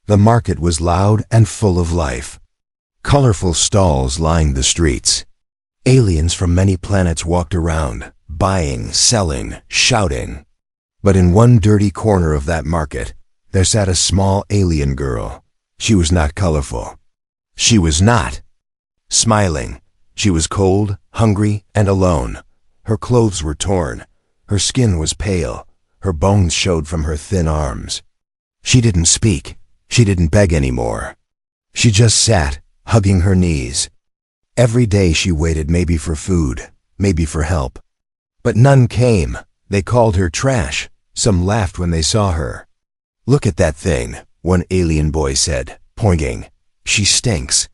The market was loud and full of life. Colorful stalls lined the streets. Aliens from many planets walked around, buying, selling, shouting. But in one dirty corner of that market, there sat a small alien girl. She was not colorful. She was not smiling. She was cold, hungry, and alone. Her clothes were torn. Her skin was pale. Her bones showed from her thin arms. She didn't speak. She didn't beg anymore. She just sat, hugging her knees. Every day she waited, maybe for food, maybe for help. But none came. They called her trash. Some laughed when they saw her. "Look at that thing," one alien boy said, pointing. "She stinks."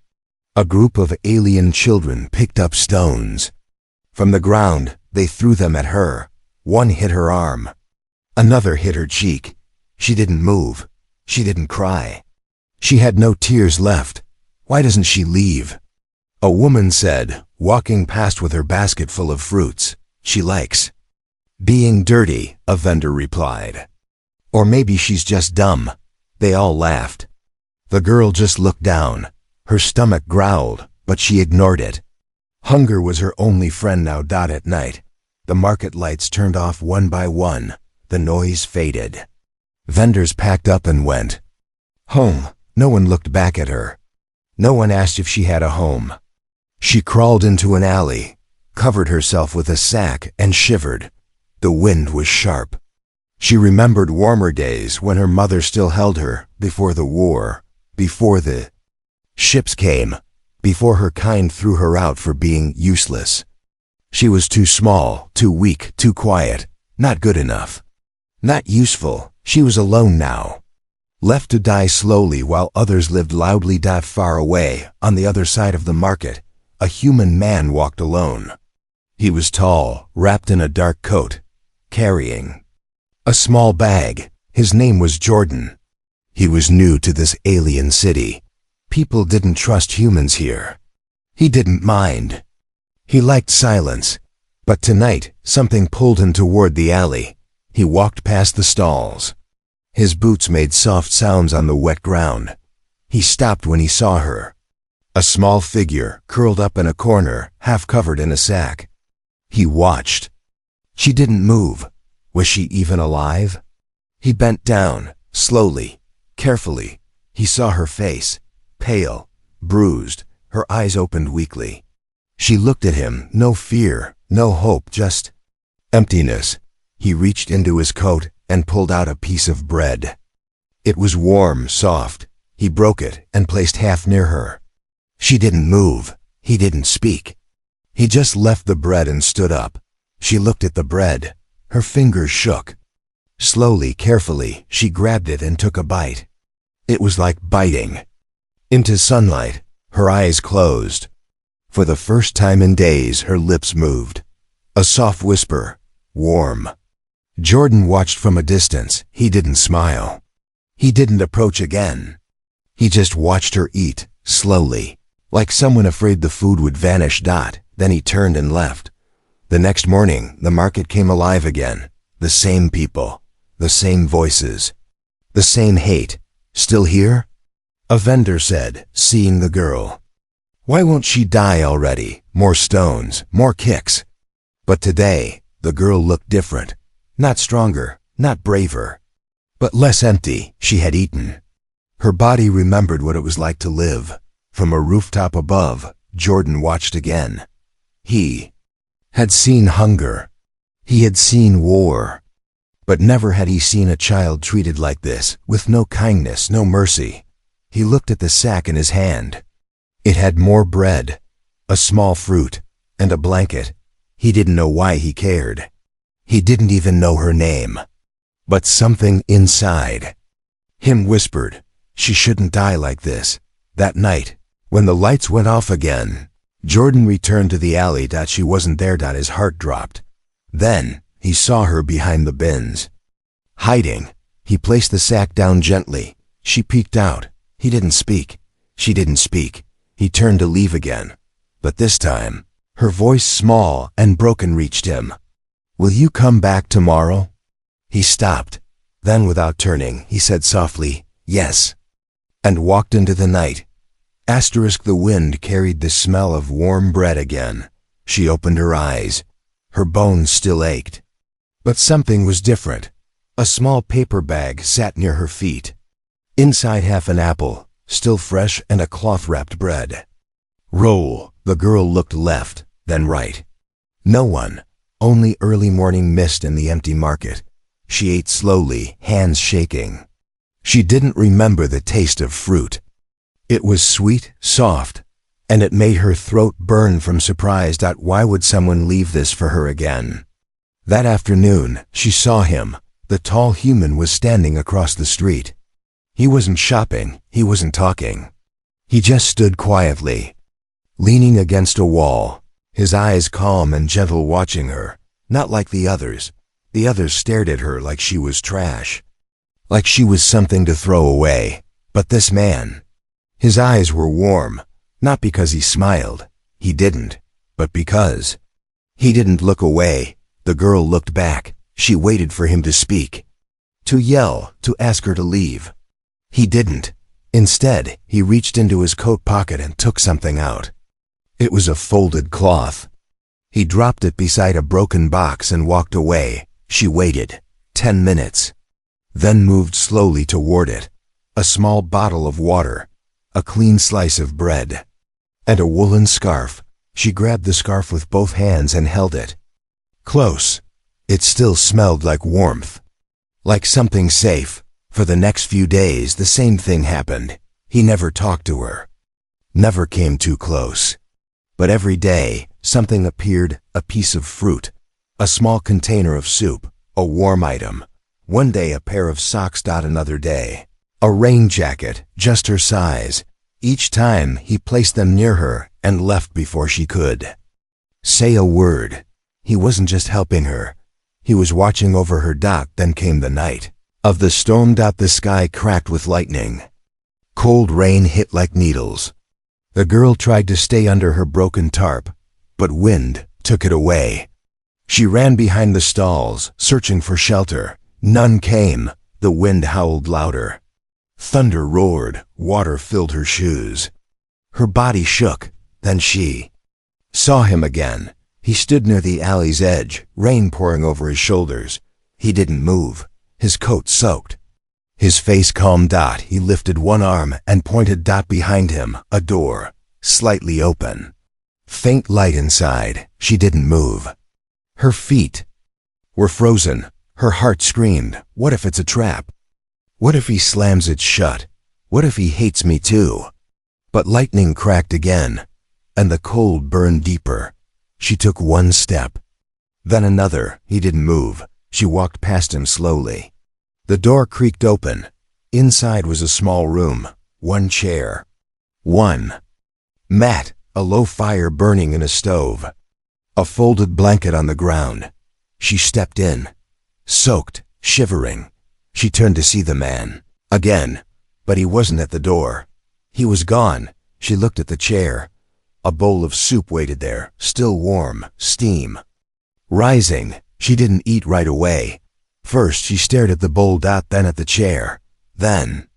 A group of alien children picked up stones. From the ground, they threw them at her. One hit her arm. Another hit her cheek. She didn't move. She didn't cry. She had no tears left. Why doesn't she leave? A woman said, walking past with her basket full of fruits, "She likes being dirty," a vendor replied. "Or maybe she's just dumb." They all laughed. The girl just looked down. Her stomach growled, but she ignored it. Hunger was her only friend now. At night, the market lights turned off one by one. The noise faded. Vendors packed up and went home. No one looked back at her. No one asked if she had a home. She crawled into an alley, covered herself with a sack, and shivered. The wind was sharp. She remembered warmer days when her mother still held her, before the war, before the ships came, before her kind threw her out for being useless. She was too small, too weak, too quiet, not good enough, not useful. She was alone now, left to die slowly while others lived loudly. Far away, on the other side of the market, a human man walked alone. He was tall, wrapped in a dark coat, carrying a small bag. His name was Jordan. He was new to this alien city. People didn't trust humans here. He didn't mind. He liked silence. But tonight, something pulled him toward the alley. He walked past the stalls. His boots made soft sounds on the wet ground. He stopped when he saw her. A small figure, curled up in a corner, half covered in a sack. He watched. She didn't move. Was she even alive? He bent down, slowly, carefully. He saw her face, pale, bruised, her eyes opened weakly. She looked at him, no fear, no hope, just emptiness. He reached into his coat and pulled out a piece of bread. It was warm, soft. He broke it and placed half near her. She didn't move. He didn't speak. He just left the bread and stood up. She looked at the bread. Her fingers shook. Slowly, carefully, she grabbed it and took a bite. It was like biting into sunlight. Her eyes closed. For the first time in days, her lips moved. A soft whisper, warm. Jordan watched from a distance. He didn't smile. He didn't approach again. He just watched her eat, slowly, like someone afraid the food would vanish. Then he turned and left. The next morning, the market came alive again. The same people, the same voices, the same hate. "Still here?" a vendor said, seeing the girl. "Why won't she die already? More stones, more kicks." But today, the girl looked different. Not stronger, not braver, but less empty. She had eaten. Her body remembered what it was like to live. From a rooftop above, Jordan watched again. He had seen hunger. He had seen war. But never had he seen a child treated like this, with no kindness, no mercy. He looked at the sack in his hand. It had more bread, a small fruit, and a blanket. He didn't know why he cared. He didn't even know her name. But something inside him whispered, she shouldn't die like this. That night, when the lights went off again, Jordan returned to the alley. She wasn't there. His heart dropped. Then, he saw her behind the bins. Hiding, he placed the sack down gently. She peeked out. He didn't speak. She didn't speak. He turned to leave again. But this time, her voice, small and broken, reached him. "Will you come back tomorrow?" He stopped. Then, without turning, he said softly, "Yes." and walked into the night. The wind carried the smell of warm bread again. She opened her eyes. Her bones still ached. But something was different. A small paper bag sat near her feet. Inside half an apple, still fresh, and a cloth-wrapped bread. Roll. The girl looked left, then right. No one. Only early morning mist in the empty market. She ate slowly, hands shaking. She didn't remember the taste of fruit. It was sweet, soft, and it made her throat burn from surprise. Why would someone leave this for her again? That afternoon, she saw him. The tall human was standing across the street. He wasn't shopping, he wasn't talking. He just stood quietly, leaning against a wall, his eyes calm and gentle, watching her, not like the others. The others stared at her like she was trash, like she was something to throw away. But this man, his eyes were warm, not because he smiled, he didn't, but because he didn't look away. The girl looked back. She waited for him to speak, to yell, to ask her to leave. He didn't. Instead, he reached into his coat pocket and took something out. It was a folded cloth. He dropped it beside a broken box and walked away. She waited 10 minutes, then moved slowly toward it. A small bottle of water, a clean slice of bread, and a woolen scarf. She grabbed the scarf with both hands and held it close. It still smelled like warmth, like something safe. For the next few days, the same thing happened. He never talked to her, never came too close. But every day, something appeared, a piece of fruit, a small container of soup, a warm item. One day a pair of socks. Another day, a rain jacket, just her size. Each time, he placed them near her and left before she could say a word. He wasn't just helping her. He was watching over her. Then came the night of the storm. The sky cracked with lightning. Cold rain hit like needles. The girl tried to stay under her broken tarp, but wind took it away. She ran behind the stalls, searching for shelter. None came. The wind howled louder. Thunder roared. Water filled her shoes. Her body shook. Then she saw him again. He stood near the alley's edge, rain pouring over his shoulders. He didn't move, his coat soaked, his face calm. He lifted one arm and pointed. Behind him, a door, slightly open. Faint light inside. She didn't move. Her feet were frozen. Her heart screamed, what if it's a trap? What if he slams it shut? What if he hates me too? But lightning cracked again, and the cold burned deeper. She took one step, then another. He didn't move. She walked past him slowly. The door creaked open. Inside was a small room, one chair, one mat, a low fire burning in a stove, a folded blanket on the ground. She stepped in, soaked, shivering. She turned to see the man again, but he wasn't at the door. He was gone. She looked at the chair. A bowl of soup waited there, still warm, steam rising. She didn't eat right away. First she stared at the bowl. Then at the chair. Then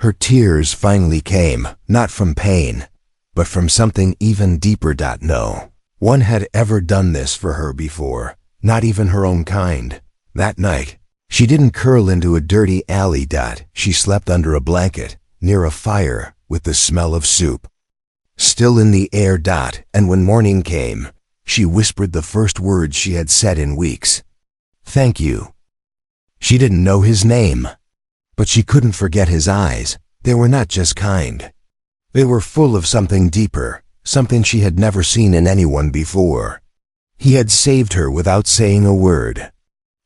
her tears finally came, not from pain, but from something even deeper. No one had ever done this for her before, not even her own kind. That night, she didn't curl into a dirty alley. She slept under a blanket, near a fire, with the smell of soup still in the air. And when morning came, she whispered the first words she had said in weeks. Thank you. She didn't know his name, but she couldn't forget his eyes. They were not just kind. They were full of something deeper, something she had never seen in anyone before. He had saved her without saying a word.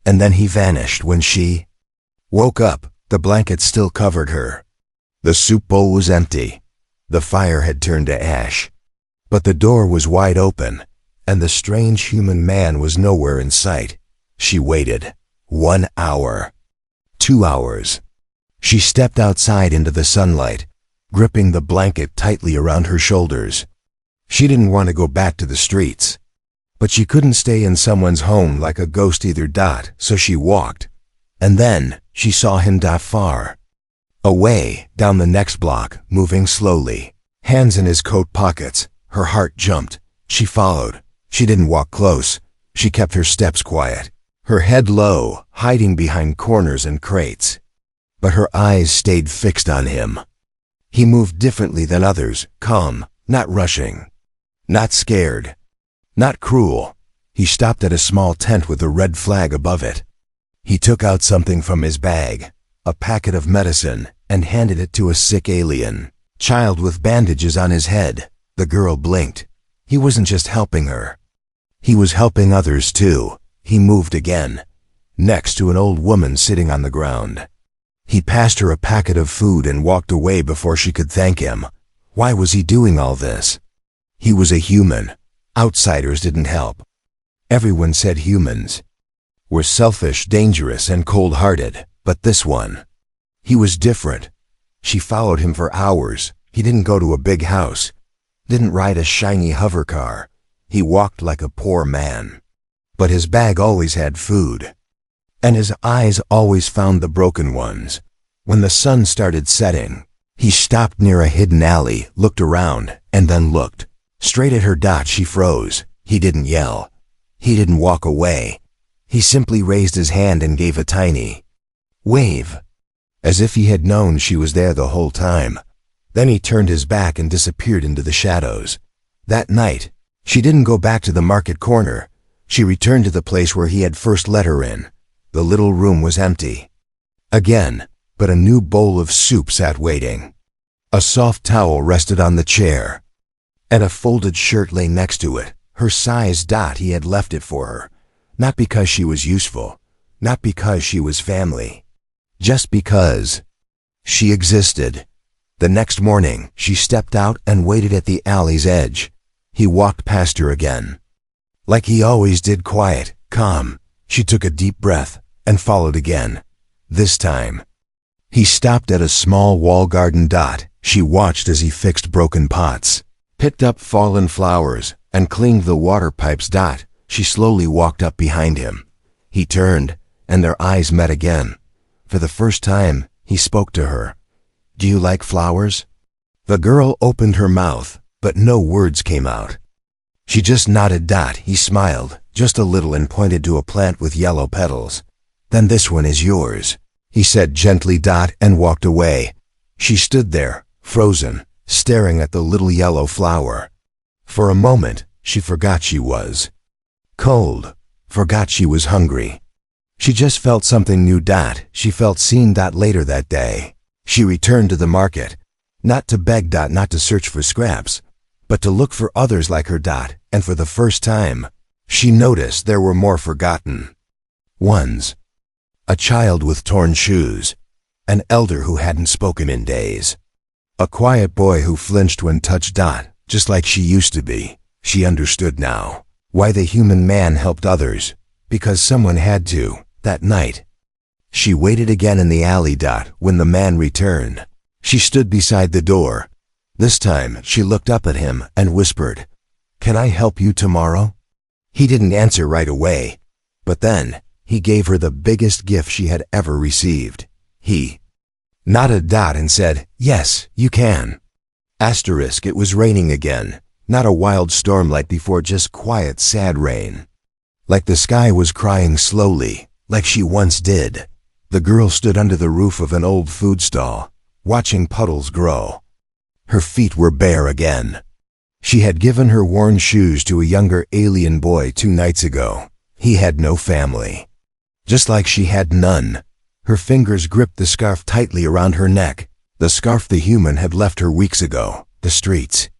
And then he vanished. When she woke up, the blanket still covered her. The soup bowl was empty. The fire had turned to ash. But the door was wide open, and the strange human man was nowhere in sight. She waited. 1 hour. 2 hours. She stepped outside into the sunlight, gripping the blanket tightly around her shoulders. She didn't want to go back to the streets, but she couldn't stay in someone's home like a ghost either. So she walked, and then she saw him. Far Away, down the next block, moving slowly. Hands in his coat pockets. Her heart jumped. She followed. She didn't walk close. She kept her steps quiet. Her head low, hiding behind corners and crates. But her eyes stayed fixed on him. He moved differently than others, calm, not rushing. Not scared. Not cruel. He stopped at a small tent with a red flag above it. He took out something from his bag, a packet of medicine, and handed it to a sick alien child with bandages on his head. The girl blinked. He wasn't just helping her. He was helping others too. He moved again, next to an old woman sitting on the ground. He passed her a packet of food and walked away before she could thank him. Why was he doing all this? He was a human. Outsiders didn't help. Everyone said humans were selfish, dangerous, and cold-hearted, but this one, he was different. She followed him for hours. He didn't go to a big house, didn't ride a shiny hover car. He walked like a poor man. But his bag always had food, and his eyes always found the broken ones. When the sun started setting, he stopped near a hidden alley, looked around, and then looked straight at her. She froze. He didn't yell. He didn't walk away. He simply raised his hand and gave a tiny wave, as if he had known she was there the whole time. Then he turned his back and disappeared into the shadows. That night, she didn't go back to the market corner. She returned to the place where he had first let her in. The little room was empty again, but a new bowl of soup sat waiting. A soft towel rested on the chair, and a folded shirt lay next to it, her size. He had left it for her, not because she was useful, not because she was family, just because she existed. The next morning, she stepped out and waited at the alley's edge. He walked past her again, like he always did, quiet, calm. She took a deep breath and followed again. This time, he stopped at a small wall garden. She watched as he fixed broken pots, picked up fallen flowers, and cleaned the water pipes. She slowly walked up behind him. He turned, and their eyes met again. For the first time, he spoke to her. "Do you like flowers?" The girl opened her mouth, but no words came out. She just nodded. He smiled, just a little, and pointed to a plant with yellow petals. "Then this one is yours," he said gently. And walked away. She stood there, frozen, staring at the little yellow flower. For a moment, she forgot she was cold, forgot she was hungry. She just felt something new. She felt seen. Later that day, she returned to the market, not to beg. Not to search for scraps, but to look for others like her. And for the first time, she noticed there were more forgotten ones. A child with torn shoes, an elder who hadn't spoken in days, a quiet boy who flinched when touched. Just like she used to be. She understood now why the human man helped others, because someone had to. That night, she waited again in the alley. When the man returned, she stood beside the door. This time, she looked up at him and whispered, "Can I help you tomorrow?" He didn't answer right away, but then he gave her the biggest gift she had ever received. He nodded. And said, "Yes, you can." It was raining again, not a wild storm like before, just quiet, sad rain. Like the sky was crying slowly, like she once did. The girl stood under the roof of an old food stall, watching puddles grow. Her feet were bare again. She had given her worn shoes to a younger alien boy 2 nights ago. He had no family, just like she had none. Her fingers gripped the scarf tightly around her neck, the scarf the human had left her weeks ago. The streets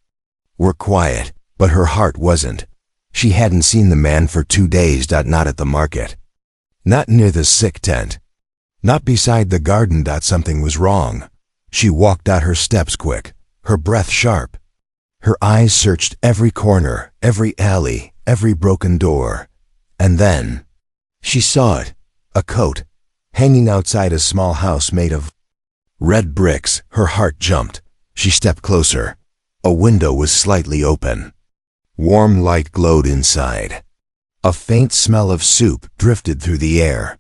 were quiet, but her heart wasn't. She hadn't seen the man for 2 days. Not at the market, not near the sick tent, not beside the garden. Something was wrong. She walked out, her steps quick, her breath sharp. Her eyes searched every corner, every alley, every broken door. And then she saw it, a coat, hanging outside a small house made of red bricks. Her heart jumped. She stepped closer. A window was slightly open. Warm light glowed inside. A faint smell of soup drifted through the air.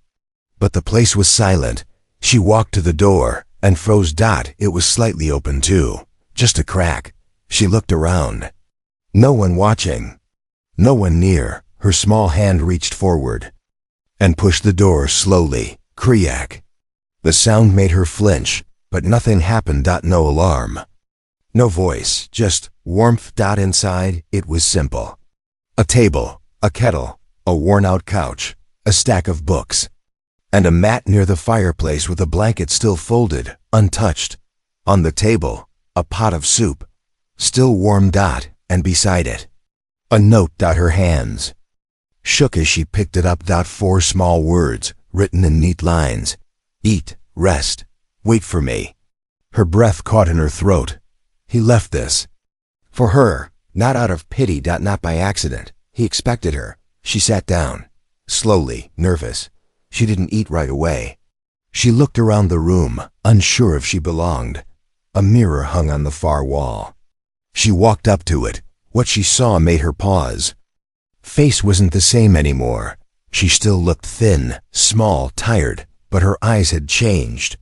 But the place was silent. She walked to the door, and froze. It was slightly open too, just a crack. She looked around. No one watching. No one near. Her small hand reached forward and pushed the door slowly. Creak. The sound made her flinch, but nothing happened. No alarm. No voice, just warmth. Inside, it was simple. A table, a kettle, a worn-out couch, a stack of books, and a mat near the fireplace with a blanket still folded, untouched. On the table, a pot of soup, still warm. And beside it, a note. Her hands shook as she picked it up. 4 small words, written in neat lines. Eat, rest, wait for me. Her breath caught in her throat. He left this for her, not out of pity. Not by accident. He expected her. She sat down, slowly, nervous. She didn't eat right away. She looked around the room, unsure if she belonged. A mirror hung on the far wall. She walked up to it. What she saw made her pause. Face wasn't the same anymore. She still looked thin, small, tired, but her eyes had changed.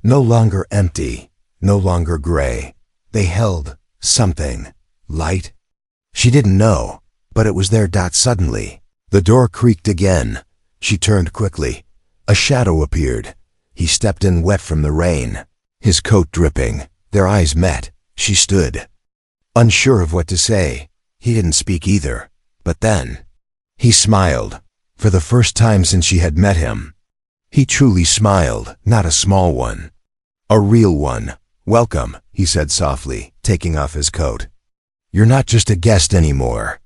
No longer empty, no longer gray. They held something. Light? She didn't know, but it was there. Suddenly, the door creaked again. She turned quickly. A shadow appeared. He stepped in wet from the rain, his coat dripping. Their eyes met. She stood, unsure of what to say. He didn't speak either. But then, he smiled. For the first time since she had met him. He truly smiled, not a small one. A real one. Welcome, he said softly, taking off his coat. You're not just a guest anymore.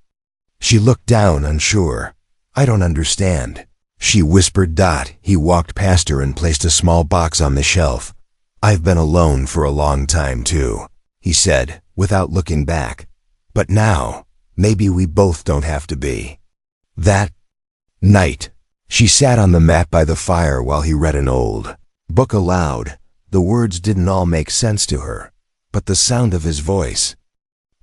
She looked down, unsure. I don't understand, she whispered. He walked past her and placed a small box on the shelf. I've been alone for a long time too, he said, without looking back. But now, maybe we both don't have to be. That night, she sat on the mat by the fire while he read an old book aloud. The words didn't all make sense to her, but the sound of his voice,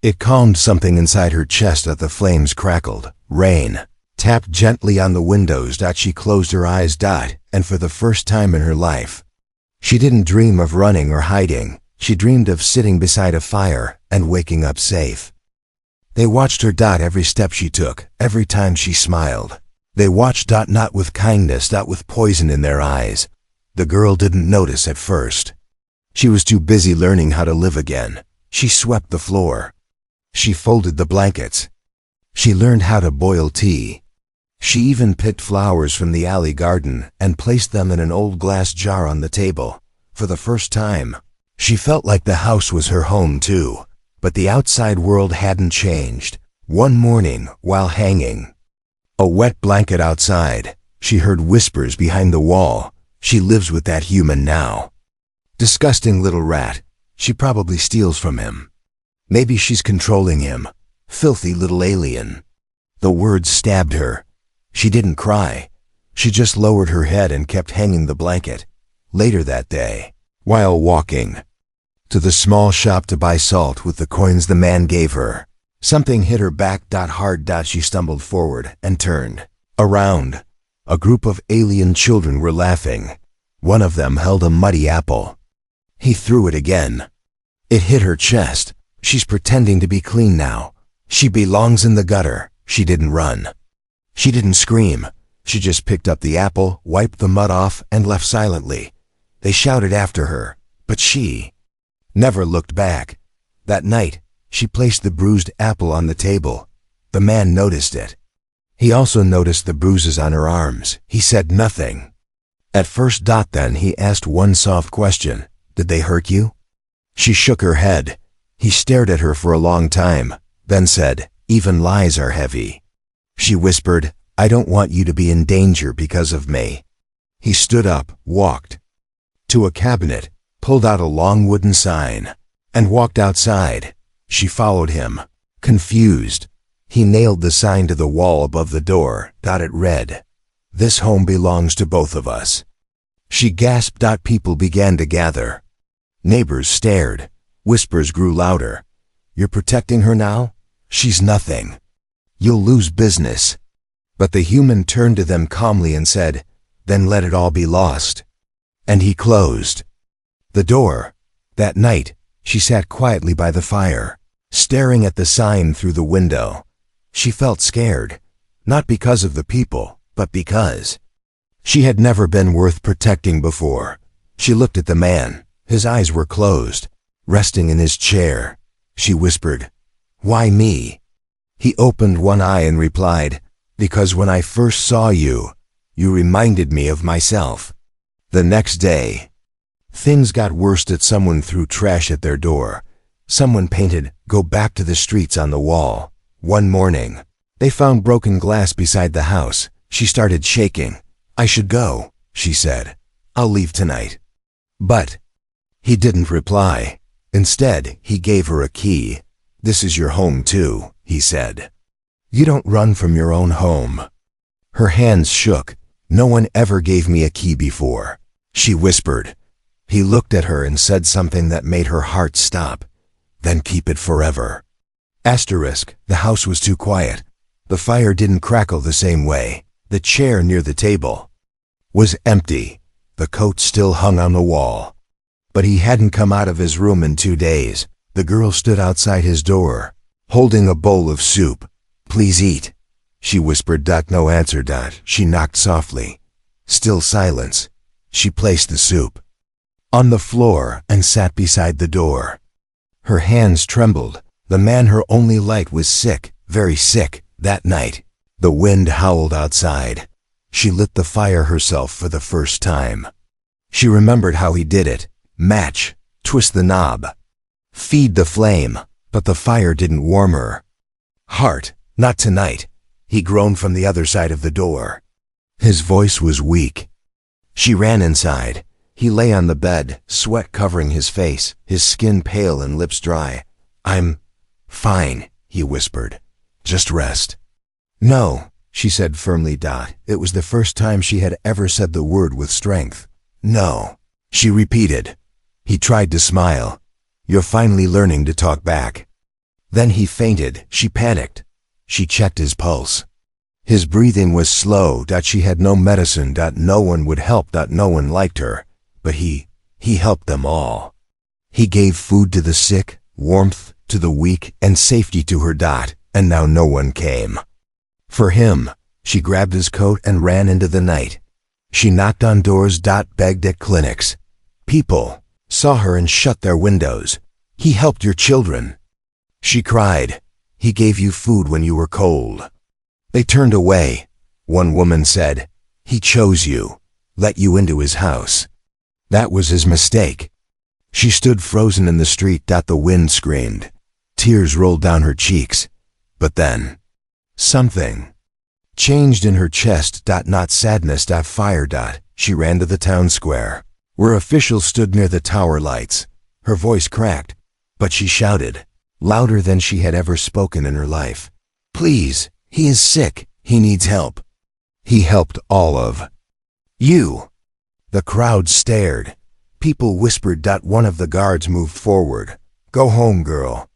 it calmed something inside her chest. The flames crackled. Rain tapped gently on the windows. She closed her eyes. And for the first time in her life, she didn't dream of running or hiding. She dreamed of sitting beside a fire and waking up safe. They watched her. Every step she took, every time she smiled. They watched. Not with kindness, not with poison in their eyes. The girl didn't notice at first. She was too busy learning how to live again. She swept the floor. She folded the blankets. She learned how to boil tea. She even picked flowers from the alley garden and placed them in an old glass jar on the table. For the first time, she felt like the house was her home too. But the outside world hadn't changed. One morning, while hanging a wet blanket outside, she heard whispers behind the wall. She lives with that human now. Disgusting little rat. She probably steals from him. Maybe she's controlling him. Filthy little alien. The words stabbed her. She didn't cry. She just lowered her head and kept hanging the blanket. Later that day, while walking to the small shop to buy salt with the coins the man gave her, something hit her back. Hard. She stumbled forward and turned around. A group of alien children were laughing. One of them held a muddy apple. He threw it again. It hit her chest. She's pretending to be clean now. She belongs in the gutter. She didn't run. She didn't scream. She just picked up the apple, wiped the mud off, and left silently. They shouted after her, but she never looked back. That night, she placed the bruised apple on the table. The man noticed it. He also noticed the bruises on her arms. He said nothing. At first. Then he asked one soft question. Did they hurt you? She shook her head. He stared at her for a long time, then said, even lies are heavy. She whispered, I don't want you to be in danger because of me. He stood up, walked to a cabinet, pulled out a long wooden sign, and walked outside. She followed him, confused. He nailed the sign to the wall above the door. It read, This home belongs to both of us. She gasped. People began to gather. Neighbors stared. Whispers grew louder. You're protecting her now? She's nothing. You'll lose business. But the human turned to them calmly and said, Then let it all be lost. And he closed The door. That night, she sat quietly by the fire, staring at the sign through the window. She felt scared, not because of the people, but because she had never been worth protecting before. She looked at the man. His eyes were closed, resting in his chair. She whispered, "Why me?" He opened one eye and replied, "Because when I first saw you, you reminded me of myself." The next day, things got worse. Someone threw trash at their door. Someone painted, "Go back to the streets" on the wall. One morning, they found broken glass beside the house. She started shaking. "I should go," she said. "I'll leave tonight." But he didn't reply. Instead, he gave her a key. "This is your home too," he said. "You don't run from your own home." Her hands shook. "No one ever gave me a key before," she whispered. He looked at her and said something that made her heart stop. "Then keep it forever." Asterisk, the house was too quiet. The fire didn't crackle the same way. The chair near the table was empty. The coat still hung on the wall. But he hadn't come out of his room in 2 days. The girl stood outside his door, holding a bowl of soup. "Please eat," she whispered. No answer. She knocked softly. Still silence. She placed the soup on the floor and sat beside the door. Her hands trembled. The man, her only light, was sick, very sick, that night. The wind howled outside. She lit the fire herself for the first time. She remembered how he did it. Match, twist the knob, feed the flame. But the fire didn't warm her heart. "Not tonight," he groaned from the other side of the door. His voice was weak. She ran inside. He lay on the bed, sweat covering his face, his skin pale and lips dry. "I'm fine," he whispered. "Just rest." "No," she said firmly. It was the first time she had ever said the word with strength. "No," she repeated. He tried to smile. "You're finally learning to talk back." Then he fainted. She panicked. She checked his pulse. His breathing was slow. She had no medicine. No one would help. No one liked her. But he helped them all. He gave food to the sick, warmth to the weak, and safety to her. And now no one came for him. She grabbed his coat and ran into the night. She knocked on doors. Begged at clinics. People saw her and shut their windows. "He helped your children," she cried. "He gave you food when you were cold." They turned away. One woman said, "He chose you, let you into his house. That was his mistake." She stood frozen in the street. The wind screamed. Tears rolled down her cheeks. But then, something changed in her chest. Not sadness. Fire. She ran to the town square, where officials stood near the tower lights. Her voice cracked, but she shouted, louder than she had ever spoken in her life. "Please, he is sick. He needs help. He helped all of you." The crowd stared. People whispered. One of the guards moved forward. "Go home, girl."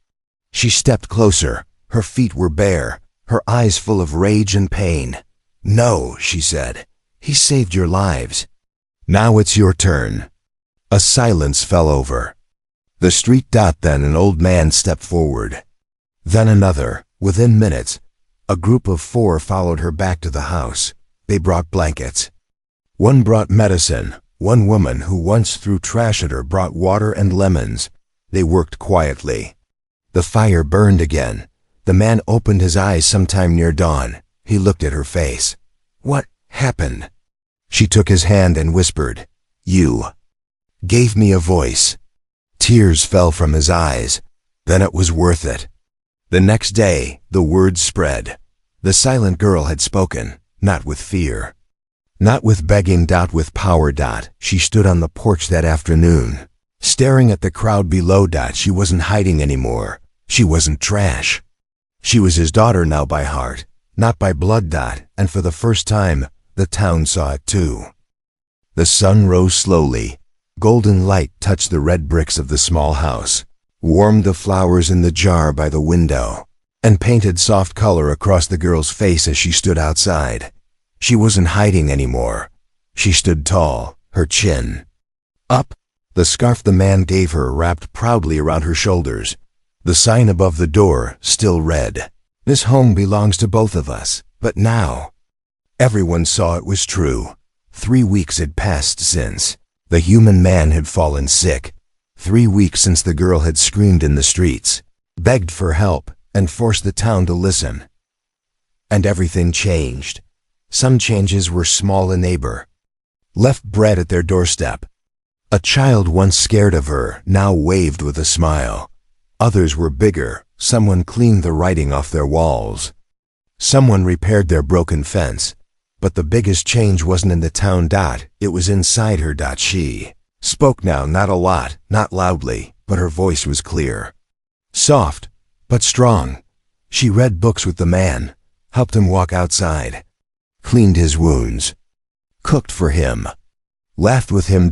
She stepped closer. Her feet were bare, her eyes full of rage and pain. "No," she said. "He saved your lives. Now it's your turn." A silence fell over the street. Then an old man stepped forward. Then another. Within minutes, a group of 4 followed her back to the house. They brought blankets. One brought medicine. One woman who once threw trash at her brought water and lemons. They worked quietly. The fire burned again. The man opened his eyes sometime near dawn. He looked at her face. "What happened?" She took his hand and whispered, "You gave me a voice." Tears fell from his eyes. Then it was worth it. The next day, the word spread. The silent girl had spoken, not with fear, not with begging. With power. She stood on the porch that afternoon, staring at the crowd below. She wasn't hiding anymore. She wasn't trash. She was his daughter now, by heart, not by blood. And for the first time, the town saw it too. The sun rose slowly. Golden light touched the red bricks of the small house, warmed the flowers in the jar by the window, and painted soft color across the girl's face as she stood outside. She wasn't hiding anymore. She stood tall, her chin up, The scarf the man gave her wrapped proudly around her shoulders. The sign above the door still read, "This home belongs to both of us, but now." Everyone saw it was true. 3 weeks had passed since. The human man had fallen sick. 3 weeks since the girl had screamed in the streets, begged for help, and forced the town to listen. And everything changed. Some changes were small a neighbor left bread at their doorstep. A child once scared of her now waved with a smile. Others were bigger. Someone cleaned the writing off their walls. Someone repaired their broken fence. But the biggest change wasn't in the town. It was inside her. She spoke now, not a lot, not loudly, but her voice was clear. Soft, but strong. She read books with the man, helped him walk outside, cleaned his wounds, cooked for him, laughed with him.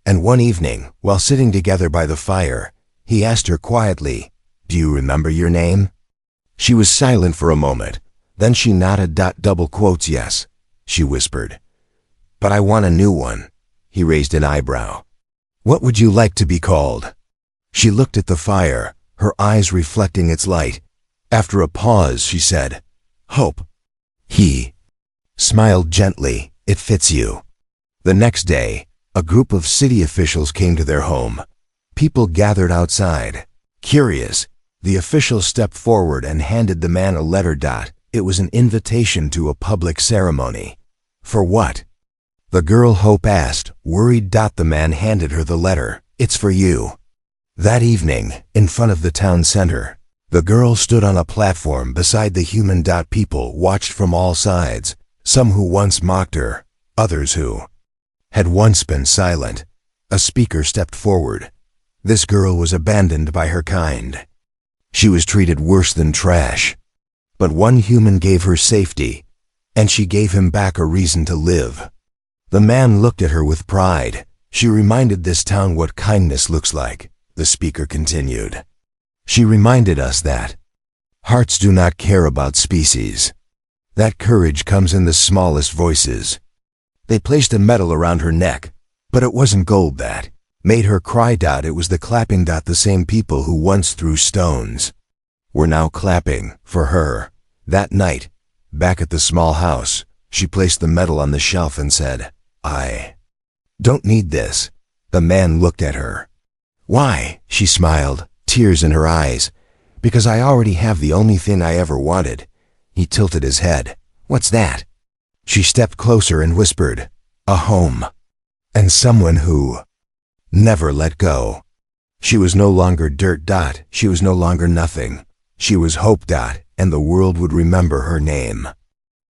And one evening, while sitting together by the fire, he asked her quietly, "Do you remember your name?" She was silent for a moment. Then she nodded. Double quotes, "Yes," she whispered. "But I want a new one." He raised an eyebrow. "What would you like to be called?" She looked at the fire, her eyes reflecting its light. After a pause, she said, "Hope." He smiled gently. "It fits you." The next day, a group of city officials came to their home. People gathered outside. Curious, the officials stepped forward and handed the man a letter. It was an invitation to a public ceremony. For what? The girl Hope asked, worried. The man handed her the letter. "It's for you." That evening, in front of the town center, the girl stood on a platform beside the human. People watched from all sides, some who once mocked her, others who had once been silent. A speaker stepped forward. This girl was abandoned by her kind. She was treated worse than trash. But one human gave her safety, and she gave him back a reason to live. The man looked at her with pride. "She reminded this town what kindness looks like," the speaker continued. "She reminded us that hearts do not care about species. That courage comes in the smallest voices." They placed a medal around her neck, but it wasn't gold that made her cry. It was the clapping. The same people who once threw stones were now clapping for her. That night, back at the small house, she placed the medal on the shelf and said, "I don't need this." The man looked at her. "Why?" She smiled, tears in her eyes. "Because I already have the only thing I ever wanted." He tilted his head. "What's that?" She stepped closer and whispered, "A home. And someone who never let go." She was no longer dirt. She was no longer nothing. She was hope. And the world would remember her name.